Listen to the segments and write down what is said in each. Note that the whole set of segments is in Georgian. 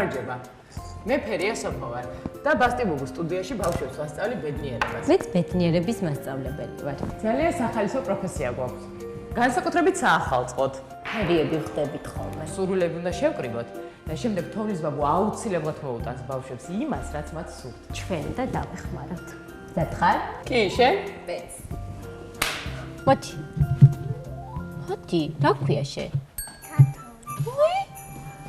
გამარჯობა. მე ფერია სოფო ვარ და ბასტიბუბუს სტუდიაში ბავშვებს ვასწავლი ბედნიერებას. მეც ბედნიერების მასწავლებელი ვარ. ძალიან სახალისო პროფესია გვაქვს. განსაკუთრებით საახალწლოდ. ფერიები ხდებით ხოლმე. სურვილები უნდა შევკრიბოთ და შემდეგ თოვლის ბაბუ აუცილებლად მოუტანს ბავშვებს იმას, რაც მათ სურთ. ჩვენ და დავეხმაროთ. დათხარ? კი, შენ? მეც. მოდი. მოდი, რა ქვია შენ? თათული.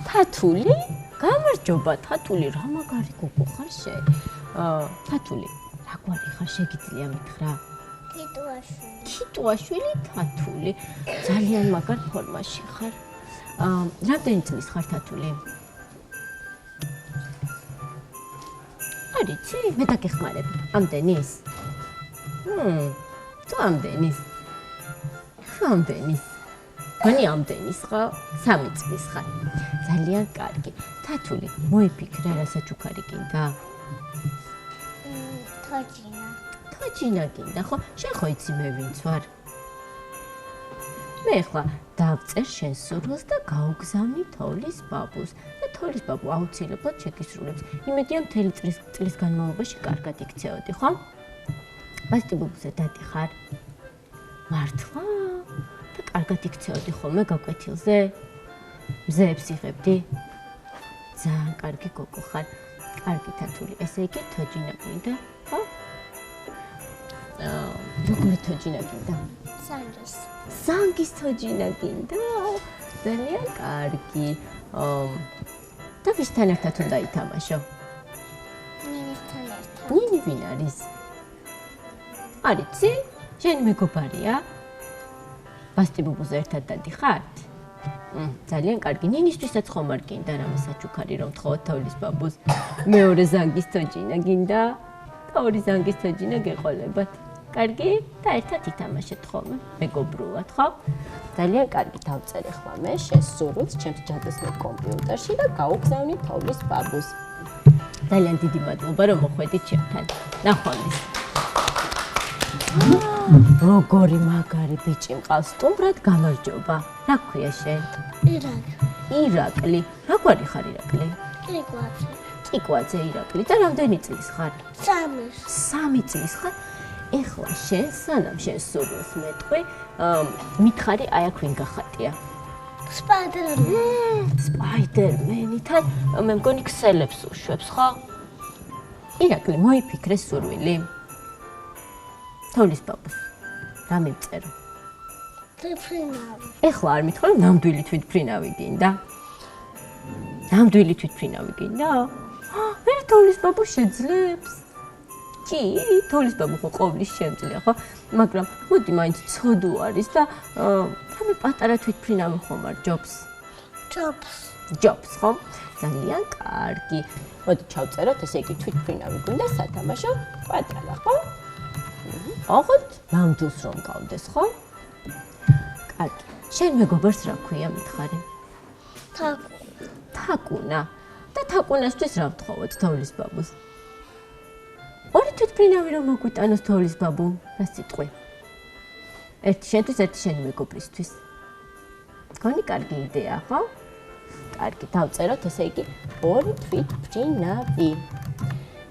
თათული? გამარჯობა, თათული, რა მაგარი გოგო ხარ შენ? თათული, რა გვარი ხარ, შეგიძლია მითხრა? ქიტუაშვილი. ქიტუაშვილი, თათული. ძალიან მაგარ ფორმაში ხარ. რამდენი წლის ხარ თათული? არიცი, მე დაგეხმარებ. ამდენის? თუ ამდენის. ამდენის. გონი ამდენის ხო? 3 წლის ხარ. ძალიან კარგი. თათული, მოიფიქრე რა საჩუქარი გინდა? თოჯინა. თოჯინა გინდა ხო? შენ ხო იცი მე ვინც ვარ? მე ხლა დავწერ შენ სურვილს და გავგზავნი თოვლის ბაბუს. და თოვლის ბაბუ აუცილებლად შეგისრულებს. იმედია მთელი წლის განმავლობაში კარგად იქცეოდი, ხო? ბასტიბუბუზე დადი ხარ? მართლა? და კარგად იქცეოდი ხოლმე გაკვეთილზე? მზეებს იღებდი? ძალიან კარგი გოგო ხარ. კარგი თათული, ესე იგი თოჯინა გინდა, ხო? როგორი თოჯინა გინდა? ზანგის. ზანგის თოჯინა გინდა? ძალიან კარგი. და ვისთან ერთად უნდა ითამაშო? ნინისთან ერთად. ნინი ვინ არის? არიცი? შენი მეგობარია? ბასტიბუბუზე ერთად დადიხართ? ძალიან კარგი. ნინისთვისაც ხომ არ გინდა რამე საჩუქარი რომ თხოვოთ თოვლის ბაბუს? მეორე ზანგის თოჯინა გინდა? და ორი ზანგის თოჯინა გეყოლებათ. კარგი? და ერთად ითამაშეთ ხოლმე, მეგობრულად, ხო? ძალიან კარგი, დავწერე ხმა მე შენ სურვილს ჩემს ჯადოსნურ კომპიუტერში და გავუგზავნი თოვლის ბაბუს. ძალიან დიდი მადლობა რომ მოხვედით ჩემთან. ნახვამდის. როგორი მაგარი ბიჭი მყავს, სტუმრად გამარჯობა. რა ქვია შენ? ირაკლი. ირაკლი. რა გვარი ხარ ირაკლი? კიკვაძე. კიკვაძე ირაკლი. და რამდენი წლის ხარ? 3. 3 წლის ხარ? ეხლა შენ სანამ შენ სურვილს მეტყვი, მითხარი აი აქ ვინ გახატია? სპაიდერმენი. სპაიდერმენიდან მე მგონი ქსელებს უშვებს, ხო? ირაკლი, მოიფიქრე სურვილი. თოვლის ბაბუს. რა მივწერო? თვითფრინავი. ეხლა არ მითხრა რომ ნამდვილი თვითფრინავი გინდა? ნამდვილი თვითფრინავი გინდა? მე თოვლის ბაბუ შეძლებს. კი, თოვლის ბაბუ ხო ყოვლის შემძლია, ხო? მაგრამ მოდი მაინც ცოდო არის და რამე პატარა თვითფრინავი ხომ არ ჯობს? ჯობს, ხო? ძალიან კარგი. მოდი ჩავწეროთ, ესე იგი თვითფრინავი გინდა სათამაშო პატარა, ხო? ოღონდ ნამდვილს რომ გავდეს, ხო? კარგი. შენ მეგობარს რა ქვია მითხარი? თაკუნა. და თაკუნასთვის რა ვთხოვოთ თოვლის ბაბუს? ორი თვითფრინავი რომ მოგვიტანოს თოვლის ბაბუ, რა სიტყვი? ერთი შენთვის, ერთი შენი მეგობრისთვის. გონი კარგი იდეა, ხო? კარგი, დავწეროთ, ესე იგი, ორი თვითფრინავი.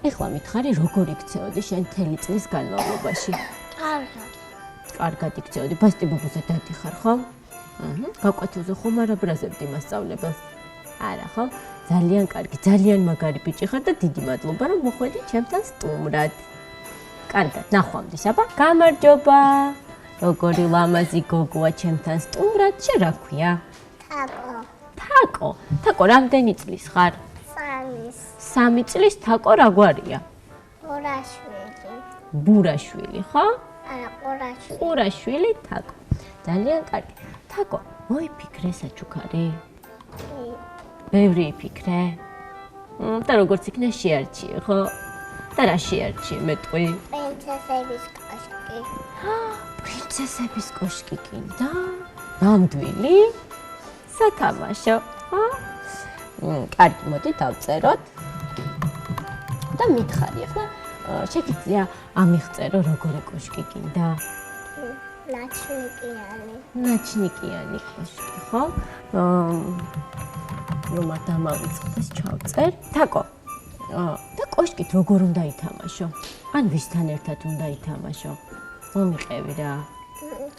ეხლა მითხარი, როგორ იქცეოდი შენ მთელი წლის განმავლობაში? კარგად. კარგად იქცეოდი, ბასტიბუბუზე დადიხარ, ხო? გაკვეთილზე ხომ არ აბრაზებდი მასწავლებელს? არა, ხო? ძალიან კარგი, ძალიან მაგარი ბიჭი ხარ და დიდი მადლობა რომ მოხვედი ჩემთან სტუმრად. კარგად, ნახვამდის, აბა. გამარჯობა. როგორი ლამაზი გოგოა ჩემთან სტუმრად, შენ რა ქვია? თაკო. თაკო, რამდენი წლის ხარ? 3. 3 წლის თაკო რა გვარია? ყურაშვილი. ბურაშვილი, ხო? არა, ყურაშვილი. ყურაშვილი თაკო. ძალიან კარგი. თაკო, მოიფიქრე საჩუქარი? ბევრი იფიქრე? და როგორც იქნა შეარჩიე, ხო? და რა შეარჩიე მეტყვი? პრინცესების კოშკი. პრინცესების კოშკი გინდა? ნამდვილი? სათამაშო, ხო? კარგი, მოდი დავწეროთ. და მითხარი, ახლა შეგიძლია ამიღწერო როგორი კოშკი გინდა? ნაჩნიკიანი. ნაჩნიკიანი კოშკი, ხო? რომ დამავიწყდეს ჩავწერ. თაკო. და კოშკით როგორ უნდა ითამაშო? ან ვისთან ერთად უნდა ითამაშო? მომიყევი რა.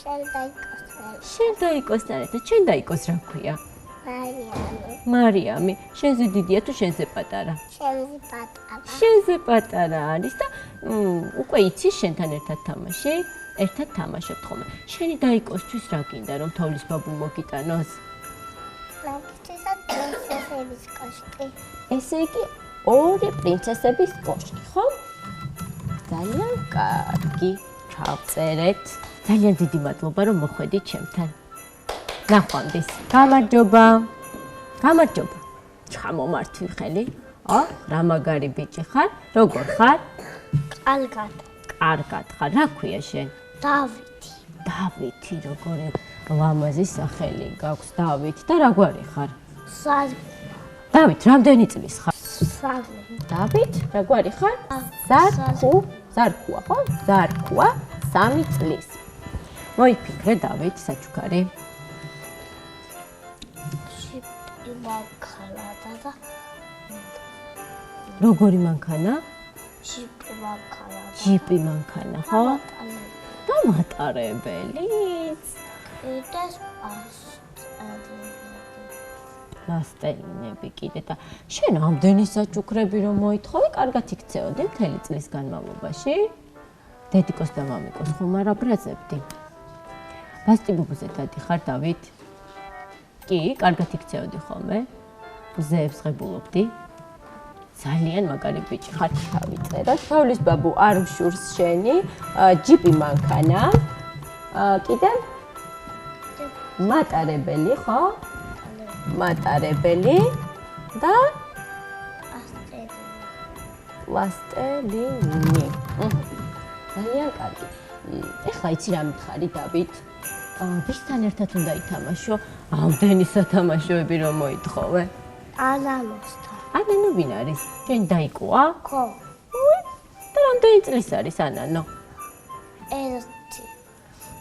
შენ დაიკოსრე. შენ დაიკოსთან ერთად, შენ დაიკოს რა ქვია? მარიამი. მარიამი, შენზე დიდია თუ შენზე პატარა? შენზე პატარა. შენზე პატარა არის და უკვე იცი შენთან ერთად თამაში? ერთად თამაშობთ ხოლმე. შენი დაიკოსთვის რა გინდა რომ თოვლის ბაბუ მოგიტანოს? მაგისტრატ პრინცესების კოშკი. ესე იგი ორი პრინცესების კოშკი, ხო? ძალიან კარგი. ჩავწერეთ. ძალიან დიდი მადლობა რომ მოხვედით ჩემთან. ნახვამდის. გამარჯობა. გამარჯობა. ჩამომართვი ხელი. რა მაგარი ბიჭი ხარ? როგორ ხარ? კარგად. კარგად ხარ. რა ქვია შენ? დავითი. დავითი, როგორი ლამაზი სახელი გაქვს დავით და რა გვარი ხარ? დავით, რამდენი წლის ხარ? დავით, რა გვარი ხარ? ზარქუა, ხო? ზარქუა 3 წლის. მოიფიქრე დავით, საჩუქარი. ჟიპი მანქანა და როგორი მანქანა? ჟიპი მანქანა. ჟიპი მანქანა, ხო? და მატარებელიც. და პლასტელინები კიდე და შენ ამდენი საჩუქრები რომ მოითხოვე, კარგად იქცეოდი მთელი წლის განმავლობაში. დედიკოს და მამიკოს ხომ არ აბრაზებდი? ბასტიბუბუზე დადიხარ დავით? კი, კარგად იქცეოდი ხოლმე. ბუზეებს ღებულობდი. ძალიან მაგარი ბიჭი ხარ, ჩავიწერო. თოვლის ბაბუ არ უშურს შენი, ჯიპი მანქანა. კიდე მატარებელი, ხო? მატარებელი და პლასტელინი. ძალიან კარგი. ეხლა იცი რა მითხარი დავით? ვისთან ერთად უნდა ითამაშო? ამდენი სათამაშოები რომ მოითხოვე? ანანოსთან. ანანო ვინ არის? შენ დაიკოა? ხო. და რამდენი წლის არის ანანო? 1.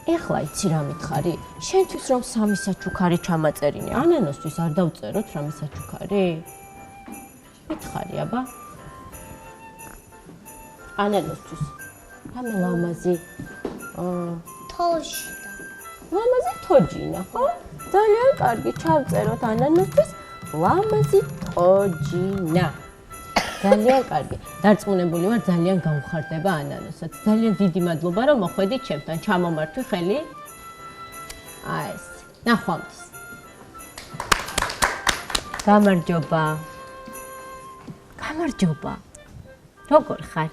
ეხლა იცი რა მითხარი? შენთვის რომ 3 საჩუქარი ჩამაწერინე, ანანოსთვის არ დავწეროთ რამე საჩუქარი? მითხარი აბა? ანანოსთვის. რამე ლამაზი. თოშინა. ლამაზი თოჯინა, ხო? ძალიან კარგი, ჩავწეროთ ანანოსთვის ლამაზი თოჯინა. ძალიან კარგი. დარწმუნებული ვარ, ძალიან გამხარდება ანანოსაც. ძალიან დიდი მადლობა რომ მოხვედით ჩემთან. ჩამომართვი ხელი. ეს. ნახვამდის. გამარჯობა. გამარჯობა. როგორ ხარ?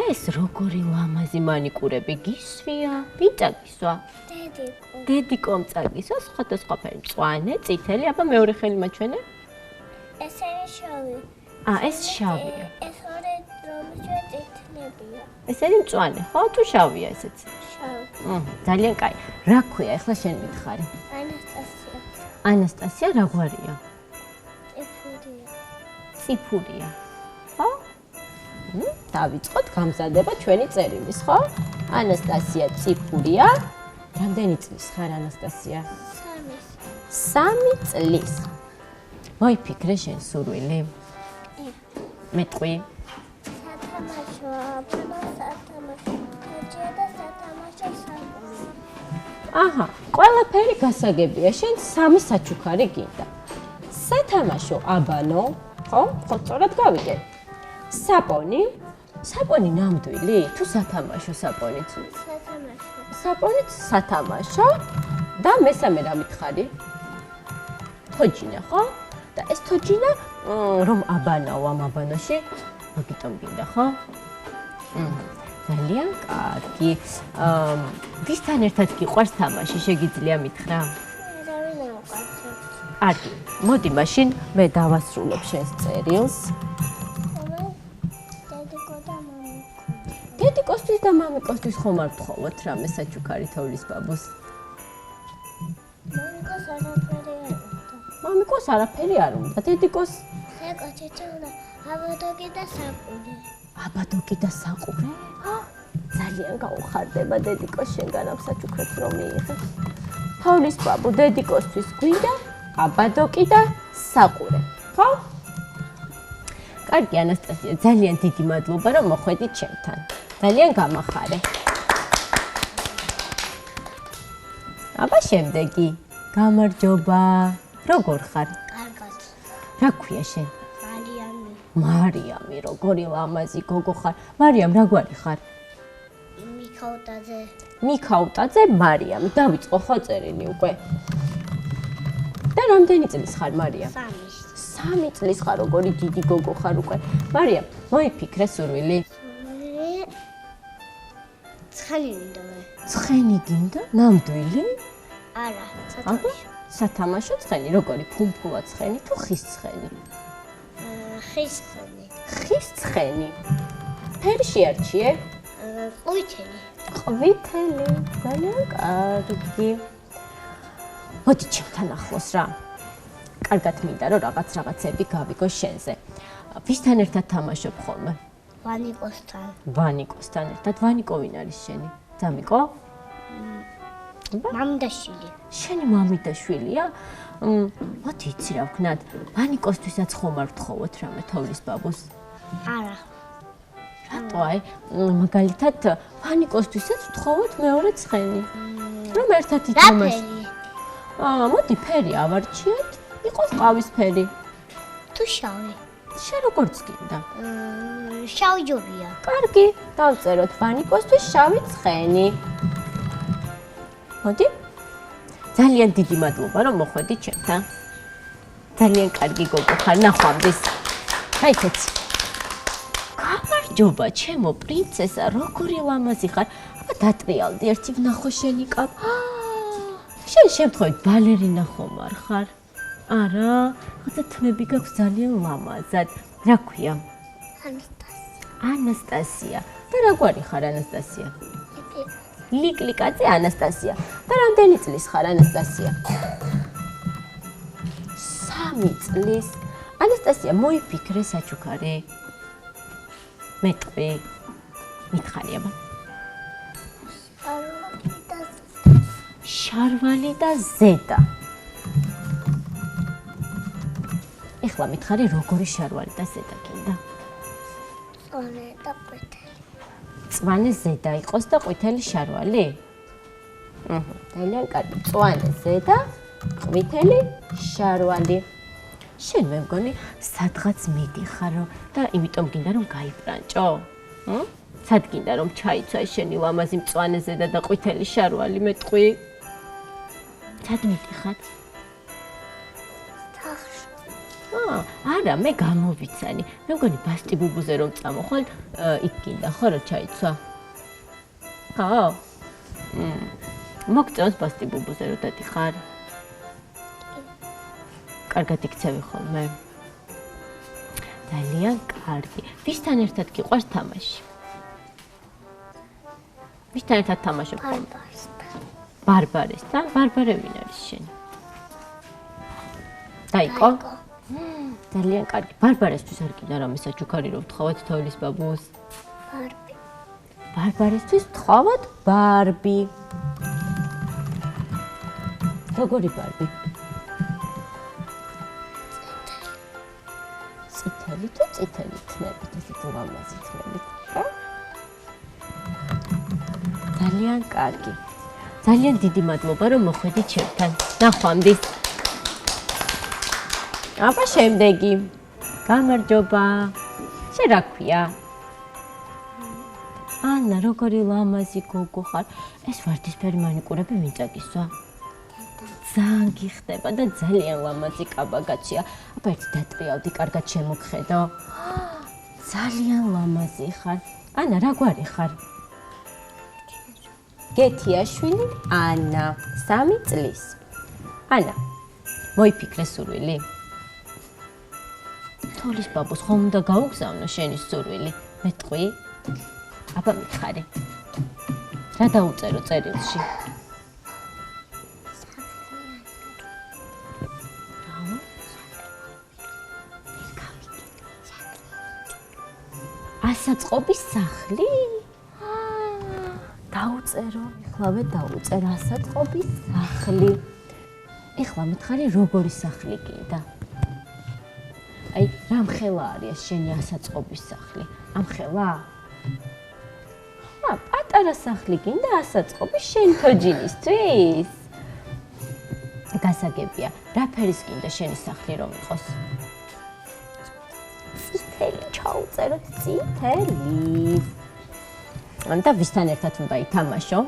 ეს როგორი ლამაზი მანიკურები გისვია? ვინ წაგისვა? დედიკო. დედიკომ წაგისვა, სხვადასხვაფერი მწვანე, წითელი, აბა მეორე ხელი მაჩვენე. ესენი შავი. ეს შავია. ეს ორი რომშე წითლებია. ესენი მწვანე, ხო? თუ შავია ესეც? შავი. ძალიან კაი. რა ქვია? ეხლა შენ მითხარი. ანასტასია. ანასტასია რა გვარია? წიფურია. წიფურია. ხო? დავიწყოთ გამზადება ჩვენი წერილის, ხო? ანასტასია წიფურია. რამდენი წლის ხარ ანასტასია? 3 წლის. მოიფიქრე შენ სურვილი. მეტყვი. სათამაშო, სათამაშო. ეჭედა სათამაშო სამყურო. აჰა, ყველაფერი გასაგებია. შენ 3 საჩუქარი გინდა. სათამაშო აბანო, ხო? ხო, სწორად გავიგე. საპონი. საპონი ნამდვილი? თუ სათამაშო საპონიც? სათამაშო. საპონიც სათამაშო და მესამე რა მითხარი? თოჯინა, ხო? და ეს თოჯინა რომ აბანაო ამ აბანოში, მაგიტომ გინდა, ხო? ძალიან კარგი. ვისთან ერთად გიყვარს თამაში, შეგიძლია მითხრა? რავინ აყავთ. კარგი. მოდი მაშინ მე დავასრულებ შენს წერილს. დედიკოსთვის და მამიკოსთვის ხომ არ თხოვოთ რამე საჩუქარი თოვლის ბაბუს? მამიკოს არაფერი არ უნდა. მამიკოს არაფერი არ უნდა. დედიკოს საკოჩეჩე უნდა აბადოკი და საყურე. აბადოკი და საყურე? ძალიან გაუხარდება დედიკოს შენგან ამ საჩუქრებს რომ მიიღე. თოვლის ბაბუ დედიკოსთვის გვინდა აბადოკი და საყურე, ხო? კარგი ანასტასია, ძალიან დიდი მადლობა რომ მოხვედით ჩემთან. ძალიან გამახარე. აბა შემდეგი. გამარჯობა. როგორ ხარ? კარგად. რა ქვია შენ? მარიამი. მარიამი, როგორი ლამაზი გოგო ხარ. მარიამ, რა გვარი ხარ? მიქაუტაძე. მიქაუტაძე მარიამი. დავიწყო ხო წერილი უკვე. და რამდენი წლის ხარ მარიამ? 3 წლის ხარ, როგორი დიდი გოგო ხარ უკვე. მარიამ, მოიფიქრე სურვილი. ცხენი მინდა მე. ცხენი გინდა? ნამდვილი? არა, აბა, სათამაშო ცხენი, როგორი ფუმფუა ცხენი თუ ხის ცხენი? ხის ცხენი. ხის ცხენი. ფერი შეარჩიე? ყვითელი. ყვითელი. ძალიან კარგი. მოდი ჩემთან ახლოს რა. კარგად მინდა რომ რაღაცები გავიგო შენზე. ვისთან ერთად თამაშობ ხოლმე? ვანიკოსთან. ვანიკოსთან ერთად. ვანიკო ვინ არის შენი? ძამიკო? მამიდაშვილი. შენი მამიდაშვილია? მოდი იცი რა ვქნათ. ვანიკოსთვისაც ხომ არ ვთხოვოთ რამე თოვლის ბაბუს? არა. რატო აი? მაგალითად ვანიკოსთვისაც ვთხოვოთ მეორე ცხენი. რომ ერთად ითამაშოთ. მოდი ფერი ავარჩიოთ. იყოს ყავისფერი. თუ შავი. შენ როგორც გინდა. შავი ჯობია. კარგი, დავწეროთ ვანიკოსთვის შავი ცხენი. მოდი. ძალიან დიდი მადლობა რომ მოხვედით ჩემთან. ძალიან კარგი გოგო ხარ, ნახვამდის. გაიქეცი. გამარჯობა, ჩემო პრინცესა, როგორი ლამაზი ხარ. აბა დატრიალდი, ერთი ვნახო შენი კապ. შენ შემთხვევით ბალერინა ხომ არ ხარ? არა, ხოცა თმები გაქვს ძალიან ლამაზად. რა ქვია? ანასტასია. და რა გვარი ხარ ანასტასია? ლიკლიკაძე ანასტასია. და რამდენი წლის ხარ ანასტასია? 3 წლის. ანასტასია, მოიფიქრე საჩუქარი. მეტყვი. მითხარი აბა. შარვალი და ზედა. ეხლა მითხარი როგორი შარვალი და ზედა გინდა? წონე და ყვითელი. წვანე ზედა იყოს და ყვითელი შარვალი? ძალიან კარგი. წვანე ზედა, ყვითელი შარვალი. შენ მე მგონი სადღაც მიდიხარო და იმიტომ გინდა რომ გაიბრანჭო? სად გინდა რომ ჩაიცვა შენი ლამაზი მწვანე ზედა და ყვითელი შარვალი მეტყვი? სად მიდიხარ? არა, მე გამოვიცანი. მე მგონი ბასტი ბუბუზე რომ წამოხვალ, იქ გინდა ხო რა ჩაიცვა? ხო? მოგწონს ბასტი ბუბუზე რომ დადიხარ? კარგად იქცევი ხოლმე. ძალიან კარგი. ვისთან ერთად გიყვარს თამაში? ვისთან ერთად თამაშობ ხოლმე? ბარბარესთან. ბარბარე ვინ არის შენი? დაიკო? ძალიან კარგი. ბარბარესთვის არ გინდა რამე საჩუქარი რომ ვთხოვოთ თოვლის ბაბუს? ბარბი. ბარბარესთვის ვთხოვოთ ბარბი. როგორი ბარბი? წითელი თუ წითელი თმებით, ესეთი ლამაზი თმებით, ხო? ძალიან კარგი. ძალიან დიდი მადლობა რომ მოხვედით ჩემთან. ნახვამდის. აბა შემდეგი. გამარჯობა. შენ რა ქვია? ანა, როგორი ლამაზი გოგო ხარ. ეს ვარდისფერი მანიკურები ვინ წაგისვა? ძალიან გიხდება და ძალიან ლამაზი კაბაგაჩია. აბა ერთი დატრიალდი, კარგად შემოგხედო. ძალიან ლამაზი ხარ. ანა, რა გვარი ხარ? გეთიაშვილი ანა, 3 წლის. ანა, მოიფიქრე სურვილი. თოვლის ბაბუს ხომ უნდა გაუგზავნო შენი სურვილი? მეტყვი? აბა მითხარი. რა დაუწერო წერილში? ასაწყობის სახლი? დაუწერო, ეხლავე დაუწერ ასაწყობის სახლი. ეხლა მითხარი როგორი სახლი გინდა? აი, რამხელა არის შენი ასაწყობის სახლი? ამხელა? პატარა სახლი გინდა ასაწყობის შენ თოჯინისთვის? გასაგებია, რა ფერის გინდა შენი სახლი რომ იყოს? წითელი ჩაუწეროთ, წითელი. და ვისთან ერთად უნდა ითამაშო?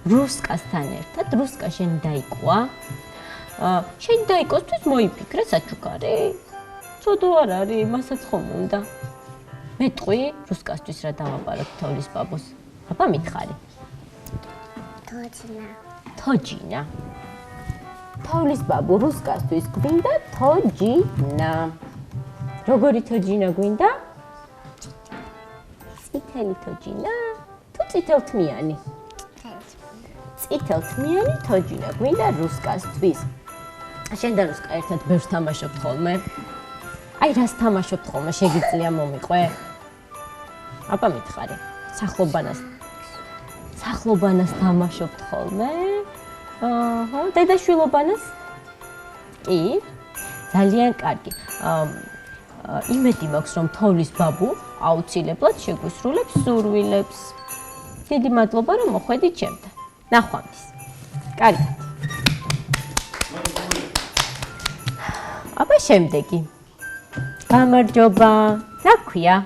რუსკასთან ერთად, რუსკა შენ დაიკვა? შენ დაიკვისთვის მოიფიქრე საჩუქარი? ცოდო არ არის, მასაც ხომ უნდა. მეტყვი რუსკასთვის რა დავაბაროთ თოვლის ბაბუს? აბა მითხარი. თოჯინა. თოჯინა. თოვლის ბაბუ რუსკასთვის გვინდა თოჯინა. როგორი თოჯინა გვინდა? წითელი თოჯინა? თუ წითელთმიანი? წითელთმიანი თოჯინა გვინდა რუსკასთვის. შენ და რუსკა ერთად ბევრს თამაშობთ ხოლმე? აი რას თამაშობთ ხოლმე, შეგიძლია მომიყვე? აბა მითხარი. სახლობანას თამაშობთ ხოლმე? აჰა, დედაშვილობანას? კი? ძალიან კარგი. იმედი მაქვს, რომ თოვლის ბაბუ აუცილებლად შეგვისრულებს სურვილებს. დიდი მადლობა, რომ მოხვედით ჩემთან. ნახვამდის. კარგად. აბა შემდეგი. გამარჯობა. რა ქვია?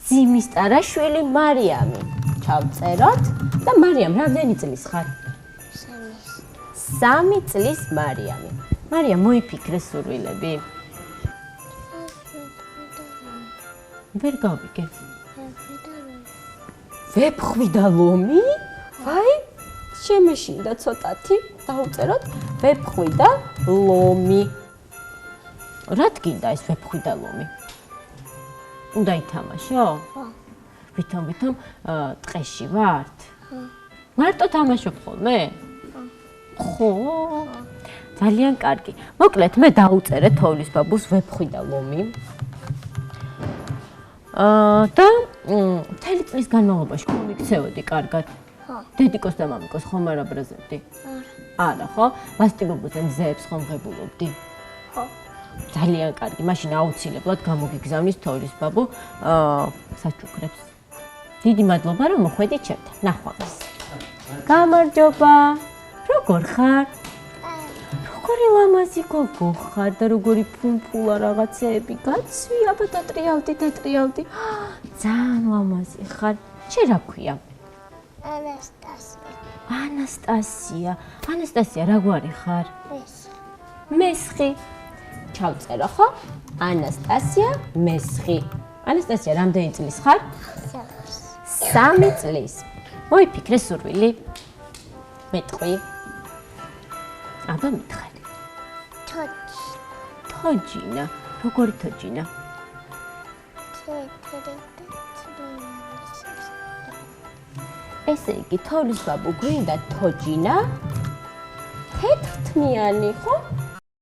ძიმის ტარაშვილი მარიამი. ჩავწეროთ და მარიამ, რამდენი წლის ხარ? 3 წლის მარიამი. მარიამ, მოიფიქრე სურვილები. ვერ გავიგე. ვეფხვი და ლომი? ვაი, შემეშინდა ცოტათი. დავუწეროთ ვეფხვი და ლომი. რა თქინდა ეს ვეფხვი და ლომი? უნდა ითამაშო? ხო. ვითომ ტყეში ვართ? ხო. მარტო თამაშობ ხოლმე? ხო. ძალიან კარგი. მოკლედ მე დავუწერე თოვლის ბაბუს ვეფხვი და ლომი. და მთელი წლის განმავლობაში მომიქცევოდი კარგად. ხო. დედიკოს და მამიკოს ხომ არ აბრაზებდი? არა, ხო? მასტიმობოზე მზეებს ხომ ღებულობდი? ხო. ძალიან კარგი. მაშინ აუცილებლად გამოგიგზავნის თოვლის ბაბუ საჩუქრებს. დიდი მადლობა რომ მოხვედით ჩემთან. ნახვამდის. გამარჯობა. როგორ ხარ? როგორი ლამაზი გოგო ხარ და როგორი ფუმფულა რაღაცეები გაცვი, აბა დატრიალდი. ძალიან ლამაზი ხარ. შენ რა ქვია? ანასტასია. ანასტასია, რა გვარი ხარ? მესხი. ჩავწერო, ხო? ანასტასია, მესხი. ანასტასია, რამდენი წლის ხარ? 3 წლის. მოიფიქრე სურვილი. მეტყვი. აბა მითხარი. თოჯინა. როგორი თოჯინა? ესე იგი, თოვლის ბაბუ გვინდა თოჯინა, თეთრთმიანი, ხო?